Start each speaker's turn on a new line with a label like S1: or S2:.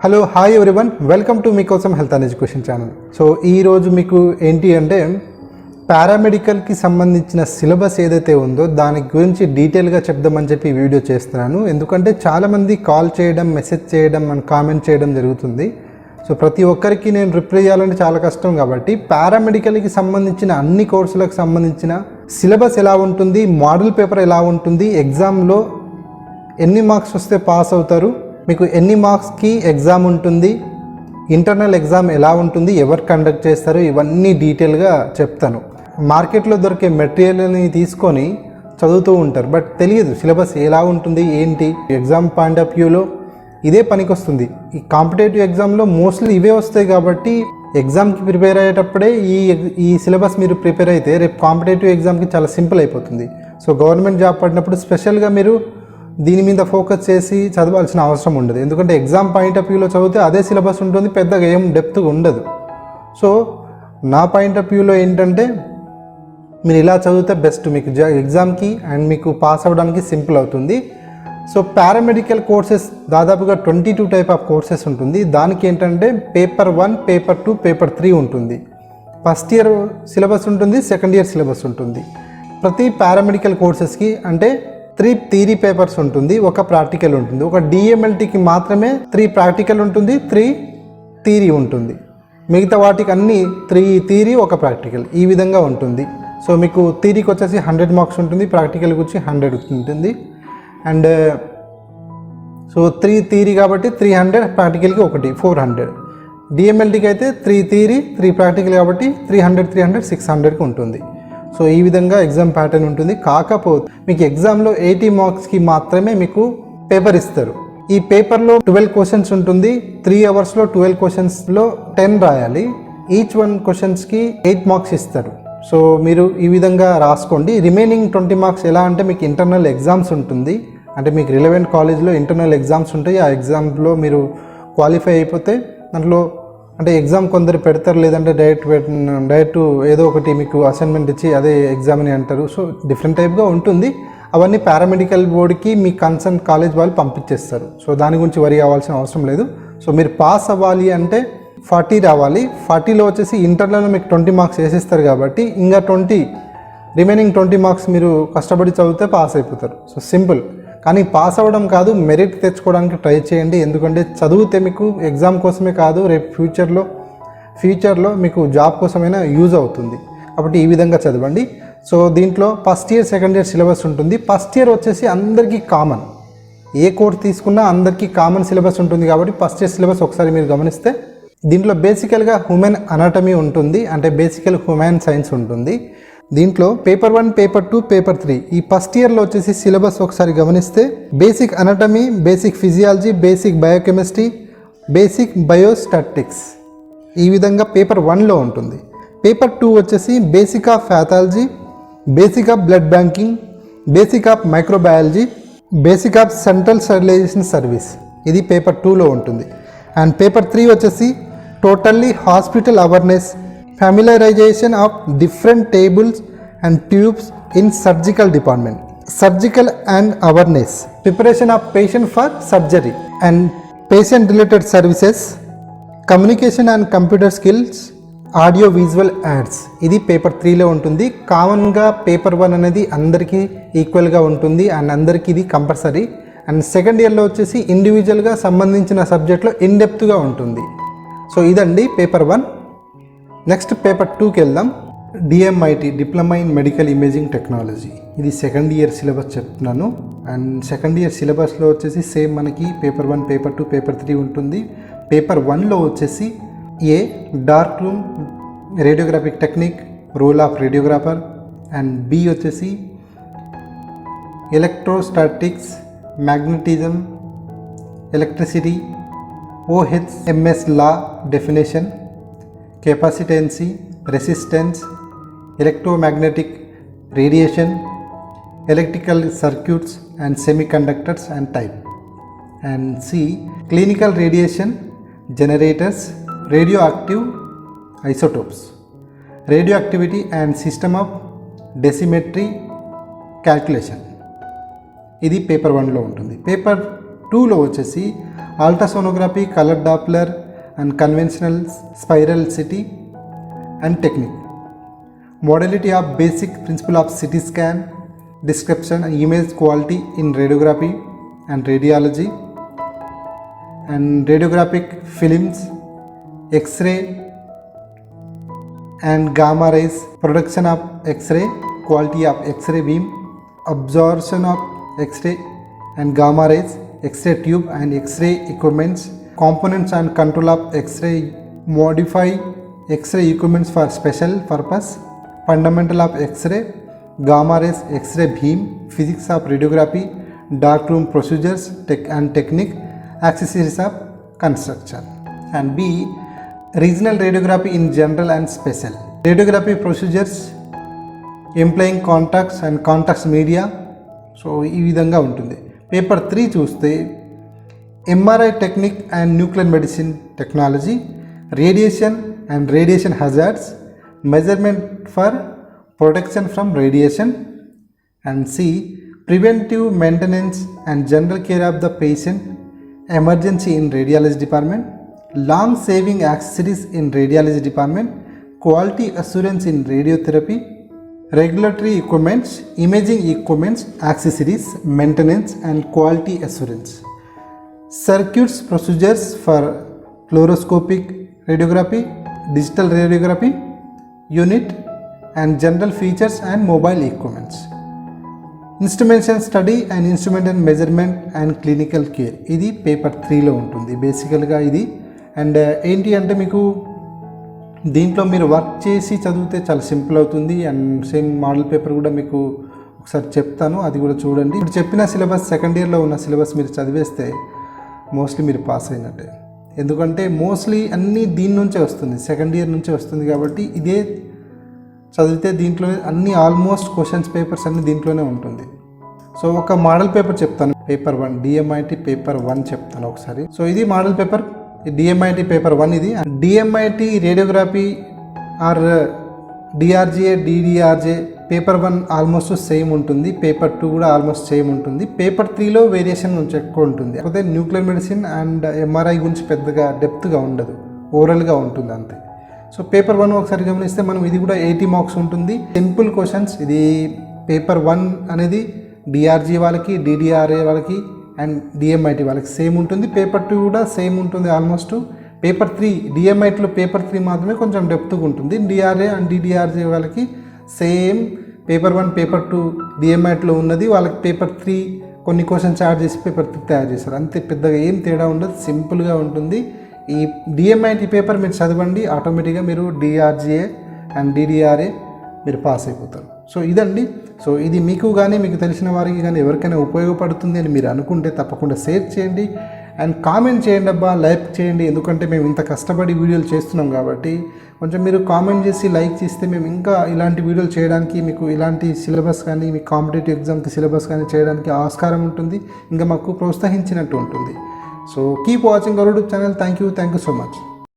S1: Hello hi everyone, welcome to మీకోసం health and education channel. So ఈరోజు మీకు ఏంటి అంటే పారామెడికల్కి సంబంధించిన సిలబస్ ఏదైతే ఉందో దాని గురించి డీటెయిల్గా చెప్దామని చెప్పి వీడియో చేస్తున్నాను. ఎందుకంటే చాలామంది కాల్ చేయడం, మెసేజ్ చేయడం అండ్ కామెంట్ చేయడం జరుగుతుంది. సో ప్రతి ఒక్కరికి నేను రిప్లై చేయాలంటే చాలా కష్టం. కాబట్టి పారామెడికల్కి సంబంధించిన అన్ని కోర్సులకు సంబంధించిన సిలబస్ ఎలా ఉంటుంది, మోడల్ పేపర్ ఎలా ఉంటుంది, ఎగ్జామ్లో ఎన్ని మార్క్స్ వస్తే పాస్ అవుతారు, మీకు ఎన్ని మార్క్స్కి ఎగ్జామ్ ఉంటుంది, ఇంటర్నల్ ఎగ్జామ్ ఎలా ఉంటుంది, ఎవరు కండక్ట్ చేస్తారు, ఇవన్నీ డీటెయిల్గా చెప్తాను. మార్కెట్లో దొరికే మెటీరియల్ని తీసుకొని చదువుతూ ఉంటారు, బట్ తెలియదు సిలబస్ ఎలా ఉంటుంది ఏంటి. ఎగ్జామ్ పాయింట్ ఆఫ్ వ్యూలో ఇదే పనికి వస్తుంది. ఈ కాంపిటేటివ్ ఎగ్జామ్లో మోస్ట్లీ ఇవే వస్తాయి. కాబట్టి ఎగ్జామ్కి ప్రిపేర్ అయ్యేటప్పుడే ఈ సిలబస్ మీరు ప్రిపేర్ అయితే రేపు కాంపిటేటివ్ ఎగ్జామ్కి చాలా సింపుల్ అయిపోతుంది. సో గవర్నమెంట్ జాబ్ పడినప్పుడు స్పెషల్గా మీరు దీని మీద ఫోకస్ చేసి చదవాల్సిన అవసరం ఉండదు. ఎందుకంటే ఎగ్జామ్ పాయింట్ ఆఫ్ వ్యూలో చదివితే అదే సిలబస్ ఉంటుంది, పెద్దగా ఏం డెప్త్గా ఉండదు. సో నా పాయింట్ ఆఫ్ వ్యూలో ఏంటంటే మీరు ఇలా చదివితే బెస్ట్, మీకు ఎగ్జామ్కి అండ్ మీకు పాస్ అవ్వడానికి సింపుల్ అవుతుంది. సో పారామెడికల్ కోర్సెస్ దాదాపుగా 22 టైప్ ఆఫ్ కోర్సెస్ ఉంటుంది. దానికి ఏంటంటే పేపర్ 1, పేపర్ 2, పేపర్ 3 ఉంటుంది. ఫస్ట్ ఇయర్ సిలబస్ ఉంటుంది, సెకండ్ ఇయర్ సిలబస్ ఉంటుంది. ప్రతి పారామెడికల్ కోర్సెస్కి అంటే 3 థియరీ పేపర్స్ ఉంటుంది, ఒక ప్రాక్టికల్ ఉంటుంది. ఒక డిఎంఎల్టీకి మాత్రమే 3 ప్రాక్టికల్ ఉంటుంది, 3 థియరీ ఉంటుంది. మిగతా వాటికి అన్ని 3 థియరీ, ఒక ప్రాక్టికల్, ఈ విధంగా ఉంటుంది. సో మీకు థియరీకి వచ్చేసి 100 మార్క్స్ ఉంటుంది, ప్రాక్టికల్కి వచ్చి 100 ఉంటుంది. అండ్ సో 3 థియరీ కాబట్టి 300, ప్రాక్టికల్కి ఒకటి 400. డిఎంఎల్టీకి అయితే 3 థియరీ 3 ప్రాక్టికల్ కాబట్టి 300, 600కి ఉంటుంది. సో ఈ విధంగా ఎగ్జామ్ ప్యాటర్న్ ఉంటుంది. కాకపోతే మీకు ఎగ్జామ్లో 80 మార్క్స్కి మాత్రమే మీకు పేపర్ ఇస్తారు. ఈ పేపర్లో 12 క్వశ్చన్స్ ఉంటుంది. 3 అవర్స్లో 12 క్వశ్చన్స్లో 10 రాయాలి. ఈచ్ 1 క్వశ్చన్స్కి 8 మార్క్స్ ఇస్తారు. సో మీరు ఈ విధంగా రాసుకోండి. రిమైనింగ్ 20 మార్క్స్ ఎలా అంటే మీకు ఇంటర్నల్ ఎగ్జామ్స్ ఉంటుంది. అంటే మీకు రిలవెంట్ కాలేజ్లో ఇంటర్నల్ ఎగ్జామ్స్ ఉంటాయి. ఆ ఎగ్జామ్లో మీరు క్వాలిఫై అయిపోతే దాంట్లో అంటే ఎగ్జామ్ కొందరు పెడతారు, లేదంటే డైరెక్ట్ ఏదో ఒకటి మీకు అసైన్మెంట్ ఇచ్చి అదే ఎగ్జామ్ అని అంటారు. సో డిఫరెంట్ టైప్గా ఉంటుంది. అవన్నీ పారామెడికల్ బోర్డుకి మీ కన్సర్న్ కాలేజ్ వాళ్ళు పంపించేస్తారు. సో దాని గురించి వరి అవ్వాల్సిన అవసరం లేదు. సో మీరు పాస్ అవ్వాలి అంటే 40 రావాలి. 40లో వచ్చేసి ఇంటర్నల్లో మీకు 20 మార్క్స్ వేసేస్తారు. కాబట్టి ఇంకా రిమైనింగ్ 20 మార్క్స్ మీరు కష్టపడి చదివితే పాస్ అయిపోతారు. So simple. కానీ పాస్ అవ్వడం కాదు, మెరిట్ తెచ్చుకోవడానికి ట్రై చేయండి. ఎందుకంటే చదివితే మీకు ఎగ్జామ్ కోసమే కాదు, రేపు ఫ్యూచర్లో మీకు జాబ్ కోసమైనా యూజ్ అవుతుంది. కాబట్టి ఈ విధంగా చదవండి. సో దీంట్లో first year, second year syllabus ఉంటుంది. ఫస్ట్ ఇయర్ వచ్చేసి అందరికీ కామన్, ఏ కోర్స్ తీసుకున్నా అందరికీ కామన్ సిలబస్ ఉంటుంది. కాబట్టి ఫస్ట్ ఇయర్ సిలబస్ ఒకసారి మీరు గమనిస్తే దీంట్లో బేసికల్గా హ్యూమన్ అనాటమీ ఉంటుంది, అంటే బేసికల్ హ్యూమన్ సైన్స్ ఉంటుంది. దీంట్లో పేపర్ 1, పేపర్ 2, పేపర్ 3 ఈ ఫస్ట్ ఇయర్లో వచ్చేసి సిలబస్ ఒకసారి గమనిస్తే basic anatomy, basic physiology, basic biochemistry, basic biostatics ఈ విధంగా పేపర్ 1లో ఉంటుంది. పేపర్ 2 వచ్చేసి basic of pathology, basic of blood banking, basic of microbiology, basic of central sterilization service, ఇది పేపర్ 2లో ఉంటుంది. అండ్ పేపర్ 3 వచ్చేసి totally hospital awareness, familiarization of different tables and tubes in surgical department, surgical and awareness, preparation of patient for surgery and patient related services, communication and computer skills, audio visual ads, ఇది paper 3లో ఉంటుంది. కామన్గా paper 1 అనేది అందరికీ ఈక్వల్గా ఉంటుంది and అందరికీ ఇది compulsory. And second ఇయర్లో వచ్చేసి ఇండివిజువల్గా సంబంధించిన సబ్జెక్ట్లో ఇన్డెప్త్గా ఉంటుంది. సో ఇదండి పేపర్ 1. నెక్స్ట్ పేపర్ 2కి వెళ్దాం. DMIT, diploma in medical imaging technology, ఇది సెకండ్ ఇయర్ సిలబస్ చెప్తున్నాను. అండ్ సెకండ్ ఇయర్ సిలబస్లో వచ్చేసి సేమ్ మనకి పేపర్ 1, పేపర్ 2, పేపర్ 3 ఉంటుంది. పేపర్ 1లో వచ్చేసి dark room radiographic technique, role of radiographer. And B వచ్చేసి electrostatics, magnetism, electricity, OHMS law definition, capacitance, resistance, electromagnetic radiation, electrical circuits and semiconductors and type. And C, clinical radiation generators, radioactive isotopes, radioactivity and system of decimetry calculation, ఇది paper 1లో ఉంటుంది. Paper 2లో వచ్చేసి ultrasonography, color Doppler and conventional spiral CT and technique. Modality of basic principle of CT scan, description and image quality in radiography and radiology, and radiographic films, X-ray and gamma rays, production of X-ray, quality of X-ray beam, absorption of X-ray and gamma rays, X-ray tube and X-ray equipments, components and control of X-ray, modify X-ray equipments for special purpose, fundamental of X-ray, gamma rays, X-ray beam, physics of radiography, darkroom procedures and technique, accessories of construction. And B, regional radiography in general and special. Radiography procedures employing contacts and contacts media. So ఈ విధంగా ఉంటుంది. Paper 3 చూస్తే MRI technique and nuclear medicine technology, radiation and radiation hazards, measurement for protection from radiation, and C preventive maintenance and general care of the patient, emergency in radiology department, long saving accessories in radiology department, quality assurance in radiotherapy, regulatory equipments, imaging equipments, accessories, maintenance and quality assurance, circuits, procedures for fluoroscopic radiography, digital radiography unit and general features and mobile equipments, instrumentation study and instrumentation measurement and clinical care. ఇది paper 3లో ఉంటుంది బేసికల్గా ఇది. And ఏంటి అంటే మీకు దీంట్లో మీరు work చేసి చదివితే చాలా సింపుల్ అవుతుంది. అండ్ సేమ్ మోడల్ పేపర్ కూడా మీకు ఒకసారి చెప్తాను, అది కూడా చూడండి. ఇప్పుడు చెప్పిన సిలబస్ సెకండ్ ఇయర్లో ఉన్న సిలబస్ మీరు చదివేస్తే మోస్ట్లీ మీరు పాస్ అయినట్టే. ఎందుకంటే మోస్ట్లీ అన్నీ దీని నుంచే వస్తుంది, సెకండ్ ఇయర్ నుంచే వస్తుంది. కాబట్టి ఇదే చదివితే దీంట్లో అన్ని ఆల్మోస్ట్ క్వశ్చన్స్ పేపర్స్ అన్నీ దీంట్లోనే ఉంటుంది. సో ఒక మోడల్ పేపర్ చెప్తాను, పేపర్ 1 DMIT పేపర్ 1 చెప్తాను ఒకసారి. సో ఇది మోడల్ పేపర్, DMIT పేపర్ 1 ఇది. DMIT radiography or DRGA DDRJ paper 1 almost same ఉంటుంది, పేపర్ 2 కూడా ఆల్మోస్ట్ సేమ్ ఉంటుంది. పేపర్ 3లో వేరియేషన్ కొంచెం ఎక్కువ ఉంటుంది. కాకపోతే న్యూక్లియర్ మెడిసిన్ అండ్ MRI గురించి పెద్దగా డెప్త్గా ఉండదు, ఓవరాల్గా ఉంటుంది అంతే. సో పేపర్ 1 ఒకసారి గమనిస్తే మనం ఇది కూడా 80 మార్క్స్ ఉంటుంది. Simple questions. ఇది పేపర్ 1 అనేది DRG వాళ్ళకి, DDRA వాళ్ళకి అండ్ DMIT వాళ్ళకి సేమ్ ఉంటుంది. పేపర్ 2 కూడా సేమ్ ఉంటుంది ఆల్మోస్ట్. పేపర్ 3 DMITలో పేపర్ 3 మాత్రమే కొంచెం డెప్త్గా ఉంటుంది. DRA అండ్ DDRJ వాళ్ళకి సేమ్ పేపర్ 1 పేపర్ 2 DMITలో ఉన్నది, వాళ్ళకి పేపర్ 3 కొన్ని క్వశ్చన్స్ యాడ్ చేసి పేపర్ 3 తయారు చేస్తారు. అంతే, పెద్దగా ఏం తేడా ఉండదు, సింపుల్గా ఉంటుంది. ఈ DMIT పేపర్ మీరు చదవండి, ఆటోమేటిక్గా మీరు DRGA అండ్ DDRA మీరు పాస్ అయిపోతారు. సో ఇదండి. సో ఇది మీకు కానీ మీకు తెలిసిన వారికి కానీ ఎవరికైనా ఉపయోగపడుతుంది అని మీరు అనుకుంటే తప్పకుండా షేర్ చేయండి అండ్ కామెంట్ చేయండి అబ్బా, లైక్ చేయండి. ఎందుకంటే మేము ఇంత కష్టపడి వీడియోలు చేస్తున్నాం కాబట్టి కొంచెం మీరు కామెంట్ చేసి లైక్ చేస్తే మేము ఇంకా ఇలాంటి వీడియోలు చేయడానికి, మీకు ఇలాంటి సిలబస్ కానీ మీ కాంపిటేటివ్ ఎగ్జామ్కి సిలబస్ కానీ చేయడానికి ఆస్కారం ఉంటుంది, ఇంకా మాకు ప్రోత్సహించినట్టు ఉంటుంది. So keep watching our YouTube channel. Thank you so much.